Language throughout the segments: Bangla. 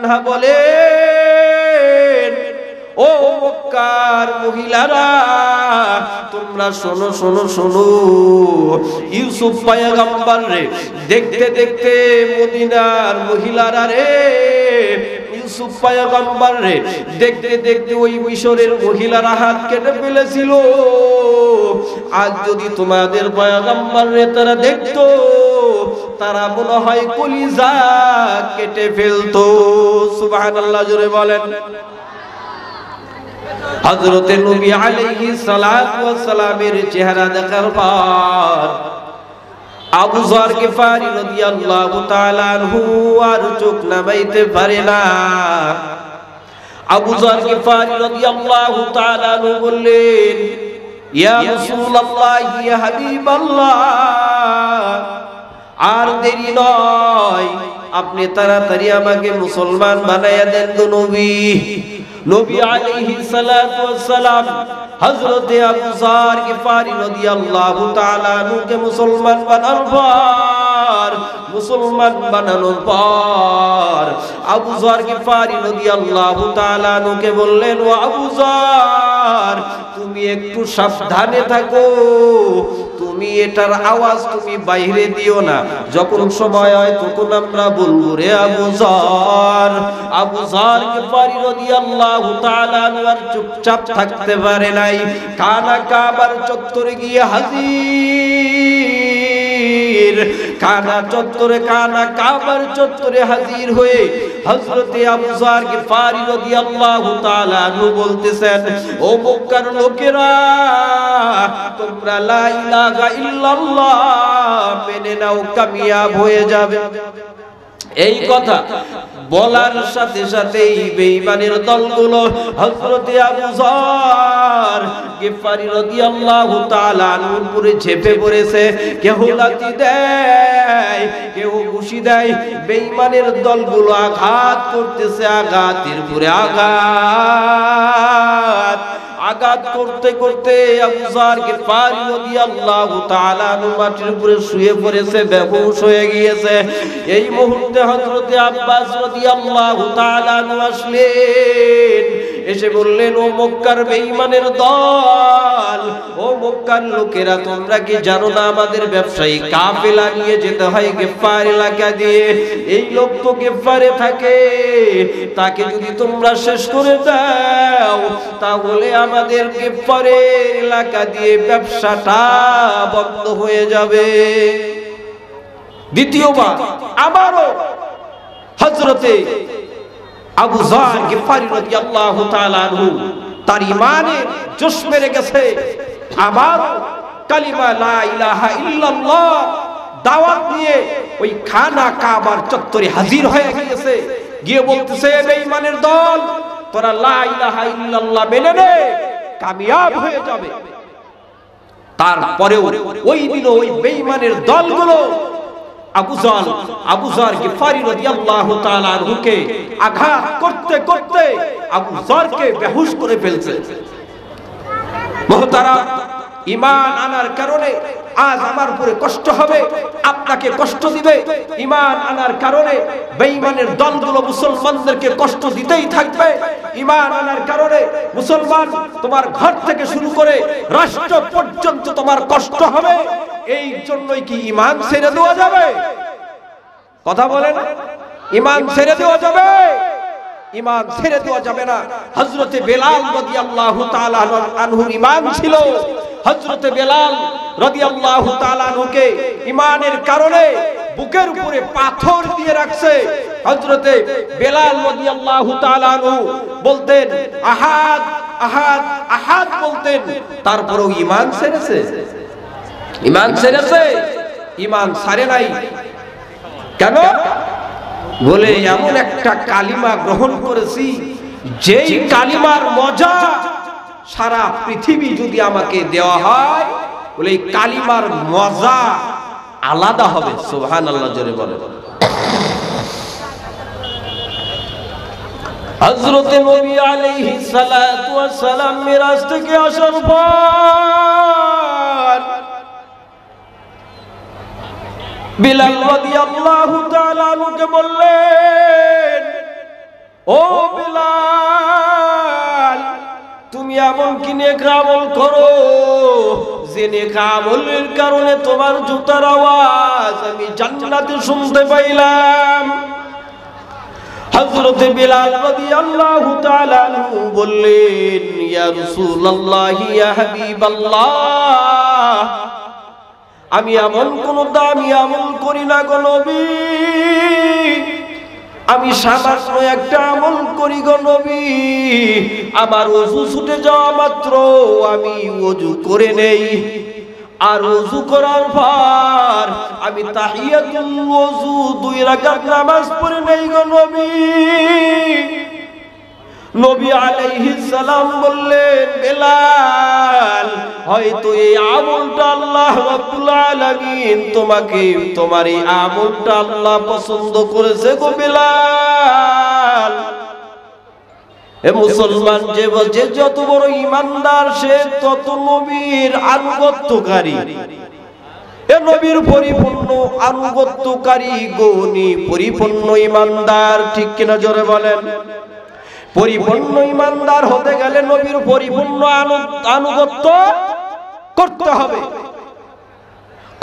আনহা বলেন, ও মক্কার মহিলারা তোমরা শোনো শোনো শোনো, ইউসুফ পয়গম্বর রে দেখতে দেখতে মদিনার মহিলারা রে, ইউসুফ পয়গম্বর রে দেখতে দেখতে ওই মিশরের মহিলারা হাত কেটে ফেলেছিল। আজ যদি তোমাদের পয়গম্বর রে তারা দেখতো, তারা মনে হয় কলিজা কেটে ফেলতো। সুবহানাল্লাহ, জোরে বলেন। হযরতে নবী আলাইহিস সালাতু ওয়াস সালামের চেহারা দেখার পর আবু যর গিফারি রাদিয়াল্লাহু তাআলা আনহু আর চোখ নামাইতে পারে না। আবু যর গিফারি রাদিয়াল্লাহু তাআলা আনহু বললেন, ইয়া রাসূলুল্লাহ, ইয়া হাবিবাল্লাহ, আর দেরি নয়, আপনি তাড়াতাড়ি আমাকে মুসলমান বানায়া দেন গো নবী। নবী আলাইহিস সালাতু ওয়াস সালাম হযরতে আবু যর গিফারি রাদিয়াল্লাহু তাআলা আনহুকে মুসলমান বানানোর পর আবু যর গিফারি রাদিয়াল্লাহু তাআলা আনহুকে বললেন, ও আবু যর, তুমি একটু সাবধানে থাকো, তুমি এটার আওয়াজ তুমি বাইরে দিও না, যখন সময় হয় তখন আমরা বলবো রে আবু যর। আবু যর গিফারি রাদিয়াল্লাহু তাআলা আনহু আর চুপচাপ থাকতে পারে নাই, কানা কাবার চত্বরে গিয়ে হাজির, কানা কাবার চত্বরে হাজির হয়ে হযরতে আবু যর গিফারি রাদিয়াল্লাহু তাআলা আনহু বলতেছেন, ও মক্কার লোকেরা, তোমরা লা ইলাহা ইল্লাল্লাহ মেনে নাও, কামিয়াব হয়ে যাবে। এই কথা বলার সাথে সাথেই বেঈমানের দলগুলো হযরতে আবু যর গিফারি রাদিয়াল্লাহু তাআলা আনহুর উপরে ঝেঁপে পড়েছে। কেউ লাথি দেয়, কেউ ঘুষি দেয়, বেঈমানের দলগুলো আঘাত করতেছে, আঘাতের পরে আঘাত। আঘাত করতে করতে আবু যর গিফারি রাদিয়াল্লাহু তাআলা আনহু মাটির উপরে শুয়ে পড়েছে, বেহুশ হয়ে গিয়েছে। এই মুহূর্তে হযরতে আব্বাস রাদিয়াল্লাহু তাআলা আনহু আসলেন, এসে বললেন, ও মক্কার বেঈমানের দল, ও মক্কার লোকেরা, তোমরা কি জানো না আমাদের ব্যবসায়ী কাফেলা নিয়ে যেতে হয় গিফার এলাকা দিয়ে? এই লোক তো গিফারে থাকে, তাকে যদি তোমরা শেষ করে দাও তাহলে আমাদের গিফারের এলাকা দিয়ে ব্যবসাটা বন্ধ হয়ে যাবে। দ্বিতীয়বার আবারও হযরতে আবু যর গিফারি রাদিয়াল্লাহু তাআলা আনহু তার ঈমানের জোশ মেরে গেছে, আবার কালিমা লা ইলাহা ইল্লাল্লাহ দাওয়াত নিয়ে ওই খানা কাবার চত্বরে হাজির হয়ে গিয়েছে। গিয়ে বলতেছে, বেঈমানের দল, তোরা লা ইলাহা ইল্লাল্লাহ মেনে নে, কামিয়াব হয়ে যাবে। তারপরেও ওই দিন ওই বেঈমানের দলগুলো আবু যর গিফারি রাদিয়াল্লাহু তাআলা আনহুকে আঘাত করতে করতে আবু যরকে বেহুশ করে ফেলছে। মুহতারাম, ঈমান আনার কারণে আজ আমার উপরে কষ্ট হবে, আপনাকে কষ্ট দিবে। ঈমান আনার কারণে বেঈমানের দলগুলো মুসলমানদেরকে কষ্ট দিতেই থাকবে। ঈমান আনার কারণে মুসলমান তোমার ঘর থেকে শুরু করে রাষ্ট্র পর্যন্ত তোমার কষ্ট হবে। এই জন্যই কি ঈমান ছেড়ে দেওয়া যাবে? কথা বলেন, ঈমান ছেড়ে দেওয়া যাবে? ঈমান ছেড়ে দেওয়া যাবে না। হযরতে বেলাল রাদিয়াল্লাহু তাআলা আনহুর ঈমান ছিল। হযরতে বেলাল রাদিয়াল্লাহু তাআলা আনহুকে ঈমানের কারণে বুকের উপরে পাথর দিয়ে রাখছে। হযরতে বেলাল রাদিয়াল্লাহু তাআলা আনহু বলতেন আহাদ আহাদ আহাদ বলতেন, তারপরেও ঈমান ছেড়েছে? ঈমান ছেড়েছে? ঈমান ছাড়ে নাই। কেন? বলে এমন একটা কালিমা গ্রহণ করেছি, যেই কালিমার মজা সারা পৃথিবী যদি আমাকে দেওয়া হয়, বলে এই কালিমার মজা আলাদা হবে। সুবহানাল্লাহ, জোরে বলেন। হযরতে নবী আলাইহিস সালাতু ওয়াস সালাম মিরাজ থেকে আসার পর বিলাল রাদিয়াল্লাহু তাআলা আনহুকে বললেন, ও বিলাল, তুমি এমন কি নেক আমল করো যে নেক আমলের কারণে তোমার জুতার আওয়াজ আমি জান্নাতে শুনতে পাইলাম। হযরত বিলাল রাদিয়াল্লাহু তাআলা আনহু বললেন, ইয়া রাসূলুল্লাহ, ইয়া হাবিবাল্লাহ, আমি এমন কোন দামি আমল করি না গো নবী, আমি সামান্য একটা আমল করি গো নবী। আমার ওযু ছুটে যাওয়া মাত্র আমি ওযু করে নেই, আর ওযু করার পর আমি তাহিয়াতুল ওযু 2 রাকাত নামাজ পড়ে নেই গো নবী। নবী আলাইহিস সালাম বললেন, বেলাল, হয়তো এই আমলটা আল্লাহ রাব্বুল আলামিন তোমাকে, তোমার এই আমলটা আল্লাহ পছন্দ করেছে গো বেলাল। এ মুসলমান, যে যত বড় ঈমানদার সে তত নবীর আনুগত্যকারী, এ নবীর পরিপূর্ণ আনুগত্যকারী গণী পরিপূর্ণ ঈমানদার। ঠিক কিনা জোরে বলেন? পরিপূর্ণ ঈমানদার হতে গেলে নবীর পরিপূর্ণ আনুগত্য করতে হবে।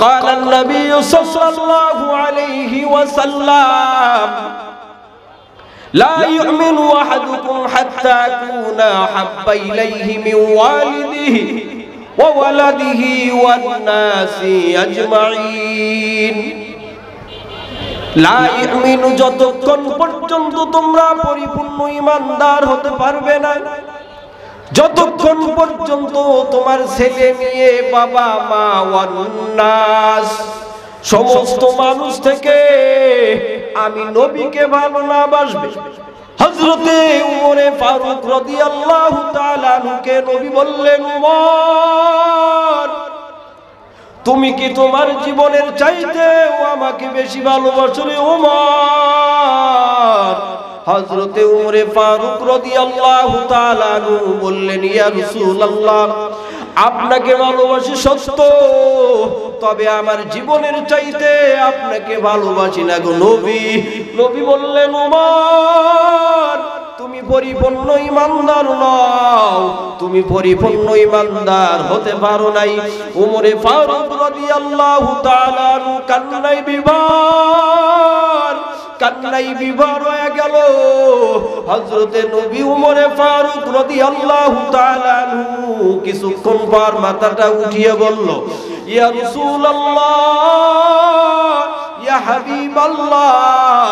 قال النبي صلى الله عليه وسلم لا يؤمن أحدكم حتى أكون أحب إليه من والده وولده والناس أجمعين। লা ইউমিনু, যতক্ষণ পর্যন্ত তোমরা পরিপূর্ণ ঈমানদার হতে পারবে না, যতক্ষণ পর্যন্ত তোমার ছেলে মেয়ে বাবা মা ওয়ান্নাস সমস্ত মানুষ থেকে আমি নবীকে ভালো না বাসবে। হযরতে উমরে ফারুক রাদিয়াল্লাহু তাআলা আনহুকে নবী বললেন, উমর, তুমি কি তোমার জীবনের চাইতেও আমাকে বেশি ভালোবাসো রে উমর? হযরতে উমরে ফারুক রাদিয়াল্লাহু তাআলা আনহু বললেন, ইয়া রাসূলুল্লাহ, আপনাকে ভালোবাসি সত্য, তবে আমার জীবনের চাইতে আপনাকে ভালোবাসি না গো নবী। নবী বললেন, উমর, তুমি পরিপূর্ণ ঈমানদার নও, তুমি পরিপূর্ণ ঈমানদার হতে পারো নাই। উমরে ফারুক রাদিয়াল্লাহু তাআলা আনহু কান্নাই বিভোর হয়ে গেল। হযরতে নবী উমরে ফারুক রাদিয়াল্লাহু তাআলা আনহু কিছুক্ষণ পর মাথাটা উঠিয়ে বলল, ইয়া রাসূলুল্লাহ, ইয়া হাবিবাল্লাহ,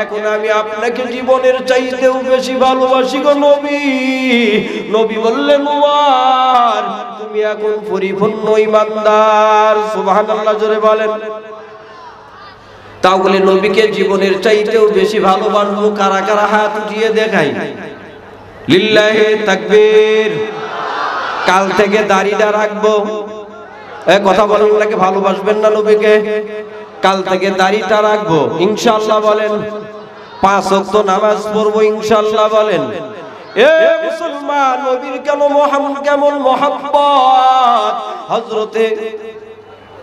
এখন আমি আপনাকে জীবনের চাইতেও বেশি ভালোবাসি গো নবী। নবী বললেন, উমর, তুমি এখন পরিপূর্ণ ঈমানদার। সুবহানাল্লাহ, জোরে বলেন। তাহলে নবীকে জীবনের চাইতেও বেশি ভালোবাসবো কারা কারা? হাত উঠিয়ে দেখাই। লিল্লাহি তাকবীর। কাল থেকে দাড়িটা রাখবো। কথা বলেন, নাকি ভালোবাসবেন না নবীকে? কাল থেকে দাড়িটা রাখবো ইনশাআল্লাহ বলেন। 5 ওয়াক্ত নামাজ পড়বো ইনশাআল্লাহ বলেন। এ মুসলমান, নবীর কেমন মহব্বত।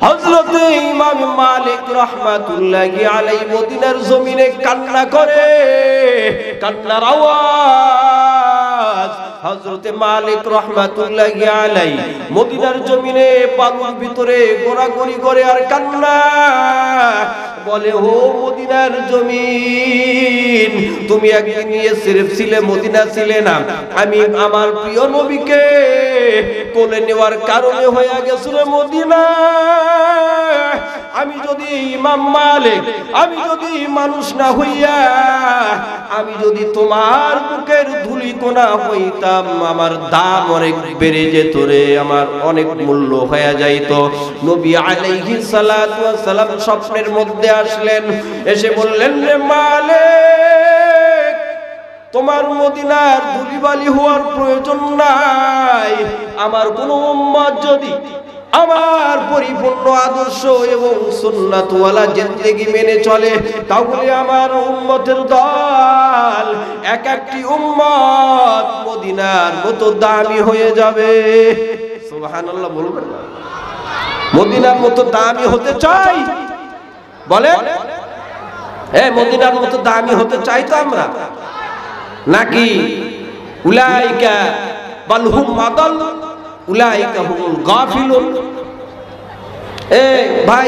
হযরতে ইমাম মালিক রাহমাতুল্লাহি আলাইহি মদিনার জমিনে কান্না করে, কান্নার আওয়াজ। হযরতে মালিক রাহমাতুল্লাহি আলাইহি মদিনার জমিনে বালুর ভিতরে গোড়াগড়ি করে আর কান্না বলে, ও মদিনার জমিন, তুমি একদিন নিয়ে সিরফ ছিলে, মদিনা ছিলে না। আমি আমার প্রিয় নবীকে কোলে নেওয়ার কারণে হয়ে গেছিল মদিনা। আমি যদি ইমাম মালিক, আমি যদি মানুষ না হইয়া, আমি যদি তোমার বুকের ধুলিকণা হইতাম, আমার দাম অনেক বেড়ে যেত রে, আমার অনেক মূল্য হয়ে যাইত। নবী আলাইহিস সালাতু ওয়াস সালাম স্বপ্নের মধ্যে আসলেন, এসে বললেন, রে মালিক, তোমার মদিনার ধুলিবালি হওয়ার প্রয়োজন নাই। আমার কোন উম্মত যদি আমার পরিপূর্ণ আদর্শ এবং সুন্নাতওয়ালা জিন্দেগি মেনে চলে, তাহলে আমার উম্মতের দল, এক একটি উম্মত মদিনার মতো দামি হয়ে যাবে। সুবহানাল্লাহ বলবেন। মদিনার মতো দামি হতে চাই, বলেন। মদিনার মতো দামি হতে চাই তো আমরা। নাকি উলাইকা বাল হুম আদাল উলাইকা হুমুল গাফিলুন? ভাই,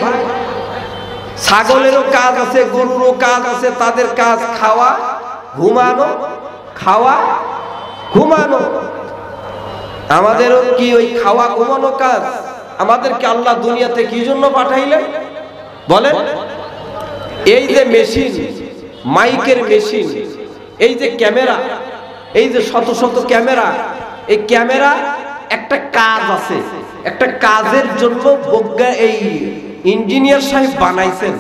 ছাগলেরও কাজ আছে, গরুরও কাজ আছে, তাদের কাজ খাওয়া ঘুমানো, খাওয়া ঘুমানো। আমাদেরও কি ওই খাওয়া ঘুমানো কাজ? আমাদেরকে আল্লাহ দুনিয়াতে কি জন্য পাঠাইলেন বলেন? এই যে মেশিন, মাইকের মেশিন, এই যে ক্যামেরা, এই যে শত শত ক্যামেরা, এই ক্যামেরা একটা কাজ আছে, একটা কাজের জন্য এই ইঞ্জিনিয়ার সাহেব বানাইছেন।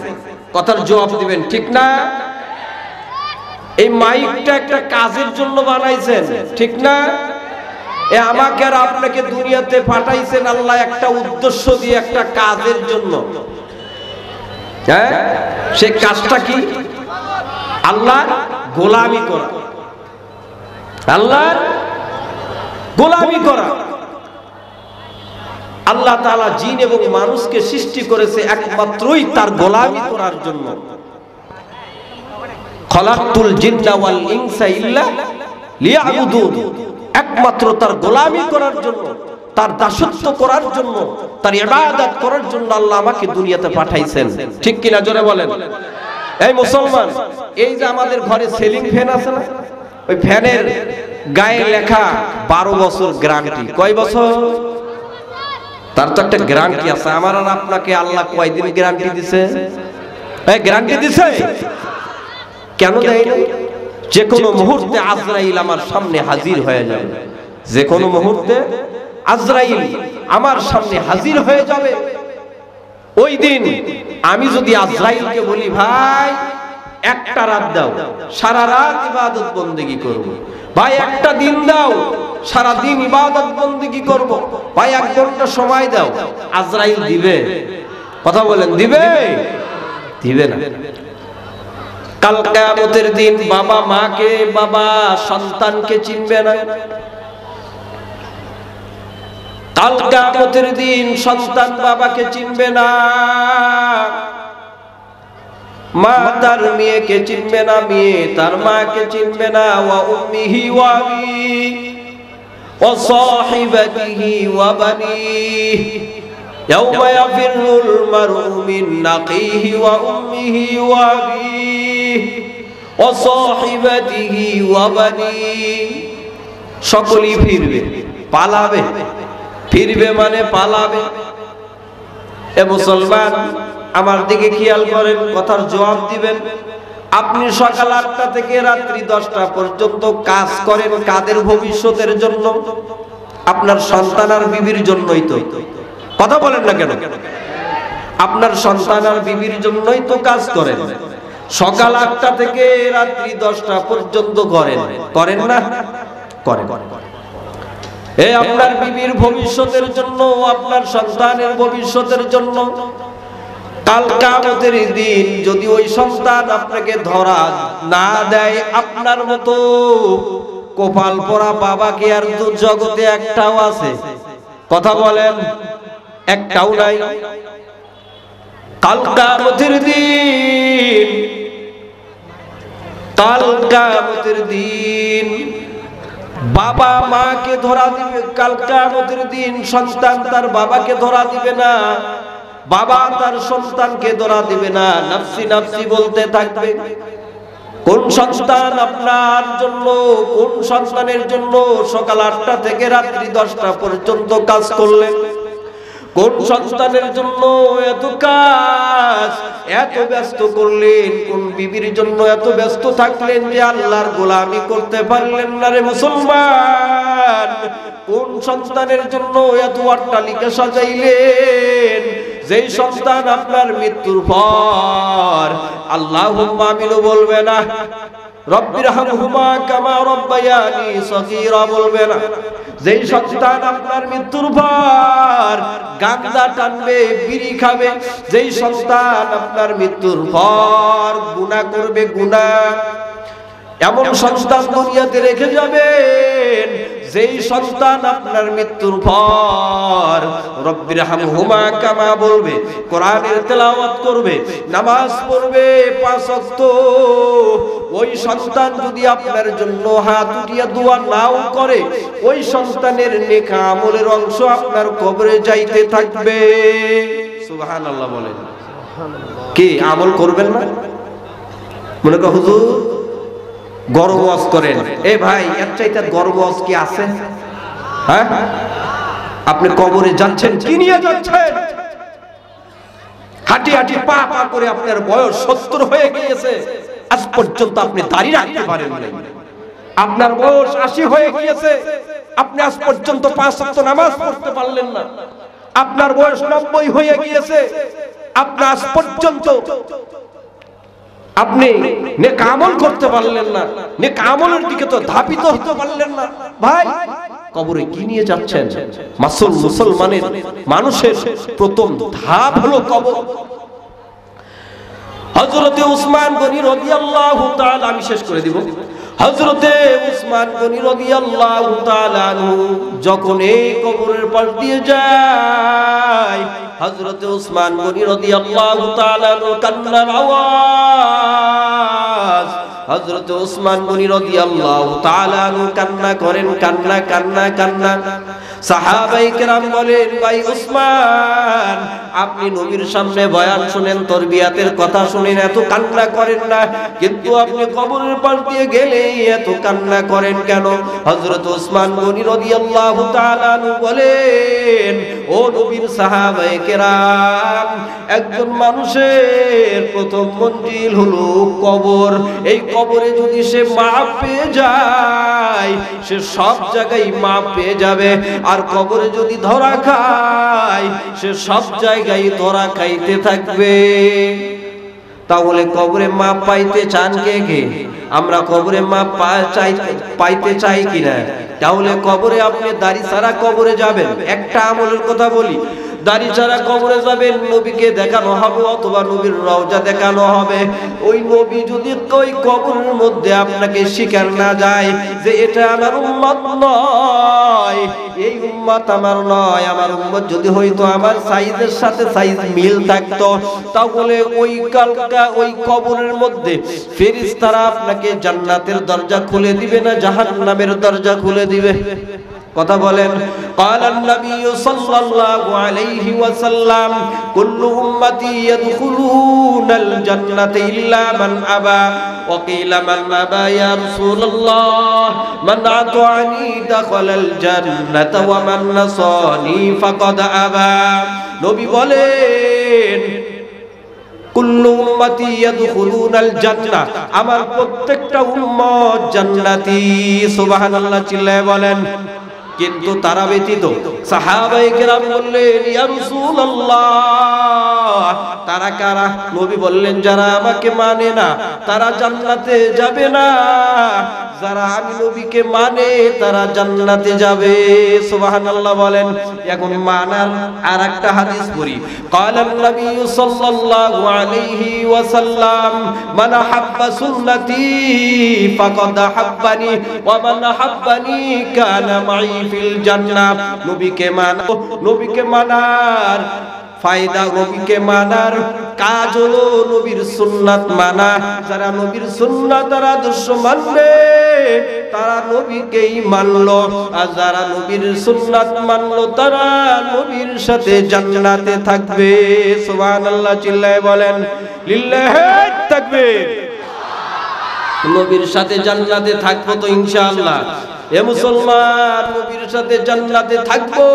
কথার জবাব দিবেন, ঠিক না? এই মাইকটা একটা কাজের জন্য বানাইছেন, ঠিক না? আমাকে আর আপনাকে দুনিয়াতে পাঠাইছেন আল্লাহ একটা উদ্দেশ্য দিয়ে, একটা কাজের জন্য। হ্যাঁ, সে কাজটা কি? আল্লাহর গোলামি করা, আল্লাহর গোলামি করা। আল্লাহ তাআলা জিন এবং মানুষকে সৃষ্টি করেছে একমাত্রই তার গোলামি করার জন্য। খলাকতুল জিন্না ওয়াল ইনসা ইল্লা লিয়াবুদুন, একমাত্র তার গোলামি করার জন্য, তার দাসত্ব করার জন্য, তার ইবাদত করার জন্য আল্লাহ আমাকে দুনিয়াতে পাঠাইছেন। ঠিক কিনা জোরে বলেন? এই মুসলমান, এই যে আমাদের ঘরে সিলিং ফ্যান আছে না, ওই ফ্যানের গায়ে লেখা 12 বছর গ্যারান্টি। কয় বছর? তার তো একটা গ্যারান্টি আছে। আমার আর আপনাকে আল্লাহ কয়দিন গ্যারান্টি দিছে? এই গ্যারান্টি দিছে কেন দেয় না? যে কোনো মুহূর্তে আজরাইল আমার সামনে হাজির হয়ে যাবে, যে কোনো মুহূর্তে আজরাইল আমার সামনে হাজির হয়ে যাবে। ওই দিন আমি যদি আজরাইলকে বলি, ভাই একটা রাত দাও, সারা রাত ইবাদত বন্দেগী করব। ভাই একটা দিন দাও, সারা দিন ইবাদত বন্দেগী করব। ভাই 1 ঘন্টা সময় দাও, আজরাইল দিবে? কথা বলেন, দিবে? দিবে না। কাল কিয়ামতের দিন বাবা মাকে, বাবা সন্তানকে চিনবে না। কাল কিয়ামতের দিন সন্তান বাবাকে চিনবে না, মা তার মেয়েকে চিনবে না, মেয়ে তার মাকে চিনবে না। ওয়া উম্মিহি ওয়া আবিহি ওয়া সাহিবাতিহি ওয়া বানিহি ইয়াওমা ইয়াফিরুল মার'উ মিন আখিহি ওয়া উম্মিহি ওয়া আবিহি ওয়া সাহিবাতিহি ওয়া বানিহি। সকলেই ফিরবে, পালাবে। ফিরবে মানে পালাবে। এ মুসলমান, আমার দিকে খেয়াল করেন, কথার জবাব দিবেন। আপনি সকাল 8টা থেকে রাত্রি 10টা পর্যন্ত কাজ করেন কাদের ভবিষ্যতের জন্য? আপনার সন্তান আর বিবির জন্যই তো। কথা বলেন না কেন? আপনার সন্তান আর বিবির জন্যই তো কাজ করেন। সকাল 8টা থেকে রাত্রি 10টা পর্যন্ত করেন, করেন না? করেন। এই আপনার বিবির ভবিষ্যতের জন্য, আপনার সন্তানের ভবিষ্যতের জন্য। কাল কিয়ামতের দিন যদি ওই সন্তান আপনাকে ধরা না দেয়, আপনার মতো কপাল পোড়া বাবা কি আর জগতে একটাও আছে? কথা বলেন, একটাও নাই। কাল কিয়ামতের দিন, কাল কিয়ামতের দিন বাবা মাকে ধরা দিবে। কাল কিয়ামতের দিন সন্তান তার বাবাকে ধরা দিবে না, বাবা তার সন্তানকে ধরা দিবে না, নাফসি নাফসি বলতে থাকবে। কোন সন্তান আপনার জন্য, কোন সন্তানের জন্য সকাল 8টা থেকে রাত্রি 10টা পর্যন্ত কাজ করলেন? কোন সন্তানের জন্য এত কাজ, এত ব্যস্ত করলেন? কোন বিবির জন্য এত ব্যস্ত থাকলেন যে আল্লাহর গোলামি করতে পারলেন না রে মুসলমান? কোন সন্তানের জন্য এত অট্টালিকা সাজাইলেন যেই সন্তান আপনার মৃত্যুর পর আল্লাহুম্মা আমিন বলবে না, রব্বিরহামহুমা কামা রাব্বায়ানি সগীরা বলবে না? যেই সন্তান আপনার মৃত্যুর পর গাঁজা টানবে, বিড়ি খাবে, যেই সন্তান আপনার মৃত্যুর পর গুনাহ করবে, গুনাহ, এমন সন্তান দুনিয়াতে রেখে যাবেন যেই সন্তান আপনার মৃত্যুর পর রব্বিরহামহুমা কামা বলবে, কোরআনের তেলাওয়াত করবে, নামাজ পড়বে 5 ওয়াক্ত, ওই সন্তান যদি আপনার জন্য হাত উঠিয়ে দোয়া নাও করে, ওই সন্তানের নেক আমলের অংশ আপনার কবরে যাইতে থাকবে। সুবহানাল্লাহ বলেন। কি আমল করবেন না? মনে কর হুজুর গর্ব ওয়াজ করেন, এ ভাই এর চাইতে গর্ব ওয়াজ কি আছে? হ্যাঁ, আপনি কবরে যাচ্ছেন, কি নিয়ে যাচ্ছেন? হাঁটি হাঁটি পা পা করে আপনার বয়স 70 হয়ে গিয়েছে, আজ পর্যন্ত আপনি দাড়ি রাখতে পারেন নাই। আপনার বয়স 80 হয়ে গিয়েছে, আপনি আজ পর্যন্ত 5 ওয়াক্ত নামাজ পড়তে পারলেন না। আপনার বয়স 90 হয়ে গিয়েছে, আপনি আজ পর্যন্ত আপনি নেক আমল করতে পারলেন না, নেক আমলের দিকে তো ধাবিত হতে পারলেন না। ভাই কবরে কি নিয়ে যাচ্ছেন? মুসলমানের মানুষের প্রথম ধাপ হলো কবর। হযরতে উসমান গনি রাদিয়াল্লাহু তাআলা, আমি শেষ করে দিব। হযরতে উসমান গনি রাদিয়াল্লাহু তাআলা যখন এই কবরের পাশ দিয়ে যায়, হযরতে উসমান গনি রাদিয়াল্লাহু তাআলা কান্নার আওয়াজ, হযরতে উসমান গনি রাদিয়াল্লাহু তাআলা কান্না করেন, কান্না কান্না কান্না। সাহাবায়ে কেরাম বলেন, ভাই উসমান, আপনি নবীর সামনে বয়ান শুনেন, তরবিয়াতের কথা শুনেন, এত কান্না করেন না, কিন্তু আপনি কবরের পাশ দিয়ে গেলে এত কান্না করেন কেন? হযরত উসমান গনি রাদিয়াল্লাহু তাআলা বলেন, ও নবীর সাহাবায়ে কেরাম, একজন মানুষের প্রথম মঞ্জিল হলো কবর। এই কবরে যদি সে মাপ পেয়ে যায়, সে সব জায়গায় মাপ পেয়ে যাবে। আর কবরে যদি ধরা খায়, সে সব জায়গায় ধরা খাইতে থাকবে। তাহলে কবরে মাপ পাইতে চান কে কে? আমরা কবরে মাপ পাইতে চাই কিনা? তাহলে কবরে আপনি দাড়ি ছাড়া কবরে যাবেন। একটা আমলের কথা বলি, দাড়ি ছাড়া কবরে যাবেন, নবীকে দেখানো হবে অথবা নবীর রওজা দেখানো হবে। ওই নবী যদি ওই কবরের মধ্যে আপনাকে স্বীকার না যায় যে এটা আমার উম্মত নয়, এই উম্মত আমার নয়, আমার উম্মত যদি হইতো আমার সাইজের সাথে সাইজ মিল থাকতো, তাহলে ওই কালকা ওই কবরের মধ্যে ফেরেশতারা আপনাকে জান্নাতের দরজা খুলে দিবে না জাহান্নামের দরজা খুলে দিবে? কথা বলেন। ক্বালান নবী সাল্লাল্লাহু আলাইহি ওয়াসাল্লাম, কুল্লু উম্মতি ইয়াদখুলুনাল জান্নাতা ইল্লা মান আবা। ওয়া কিলা মান আবা ইয়া রাসূলুল্লাহ? মান আতা'নি দাখালাল জান্নাতা ওয়া মান নাসানি ফাকাদ আবা। নবী বলেন, কুল্লু উম্মতি ইয়াদখুলুনাল জান্নাহ, আমার প্রত্যেকটা উম্মত জান্নাতি। সুবহানাল্লাহ চিল্লায়ে বলেন। কিন্তু তারা ব্যতীত সাহাবায়ে কেরাম বললেন, ইয়া রাসূলুল্লাহ, তারা কারা? নবী বললেন, যারা আমাকে মানে না তারা জান্নাতে যাবে না, যারা আমি নবীকে মানে তারা জান্নাতে যাবে। সুবহানাল্লাহ বলেন। এখন মানার আরেকটা হাদিস পড়ি। ক্বালান নবী সাল্লাল্লাহু আলাইহি ওয়াসাল্লাম, মান হাব্বা সুন্নতি ফাকাদ হাব্বানি ওয়া মান হাব্বানি কানা মাই ফিল জান্নাহ। নবীকে মানো, নবীকে মানার ফায়দা, নবীকে মানার কাজ হলো নবীর সুন্নাত মানা। যারা নবীর সুন্নাত আর আদর্শ মানবে তারা নবীকেই মানলো, আর যারা নবীর সুন্নাত মানলো তারা নবীর সাথে জান্নাতে থাকবে। সুবহানাল্লাহ চিল্লায়ে বলেন লিল্লাহি তাকবীর। নবীর সাথে জান্নাতে থাকবো তো ইনশাআল্লাহ। এ মুসলমান, নবীর সাথে জান্নাতে থাকবো।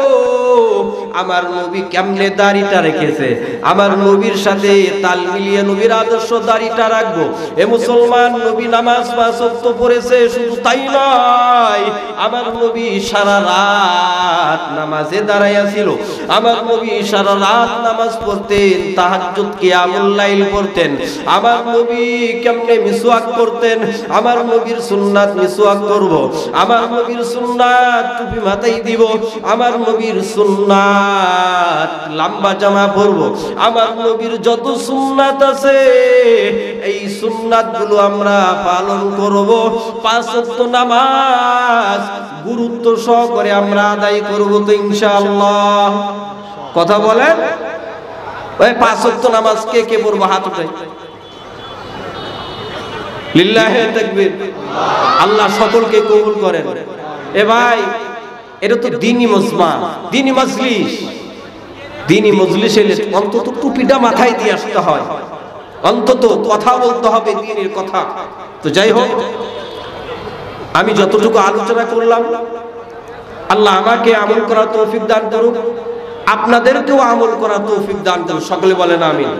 আমার নবী কেমনে দাড়িটা রেখেছে, আমার নবীর সাথে তাল মিলিয়ে নবীর আদর্শ দাড়িটা রাখবো। এ মুসলমান, নবী নামাজ 5 ওয়াক্ত পড়েছে, শুধু তাই নয়, আমার নবী সারা রাত নামাজে দাঁড়াইয়া ছিল। আমার নবী সারা রাত নামাজ পড়তেন, তাহাজ্জুদ কিয়ামুল লাইল পড়তেন। আমার নবী কেমনে মিসওয়াক করতেন, আমার নবীর সুন্নাত মিসওয়াক করব। আমার আমার নবীর সুন্নাত টুপি মাথায় দিব, আমার নবীর সুন্নাত লম্বা জামা পরবো, আমার নবীর যত সুন্নাত আছে এই সুন্নাতগুলো আমরা পালন করব। 5 ওয়াক্ত নামাজ গুরুত্ব সহকারে আমরা আদায় করব তো ইনশাআল্লাহ। কথা বলেন, ওই 5 ওয়াক্ত নামাজ কে কে পড়বো? হাত উঠাই। লিল্লাহি তাকবীর। আল্লাহ সকলকে কবুল করেন। এ ভাই, এটা তো দ্বীনি মজমা, দ্বীনি মজলিস। দ্বীনি মজলিসে অন্তত টুপিটা মাথায় দিয়ে আসতে হয়, অন্তত কথা বলতে হবে দ্বীনের কথা। তো যাই হোক, আমি যতটুকু আলোচনা করলাম, আল্লাহ আমাকে আমল করার তৌফিক দান করুক, আপনাদেরকেও আমল করার তৌফিক দান করুক। সকলে বলেন আমিন।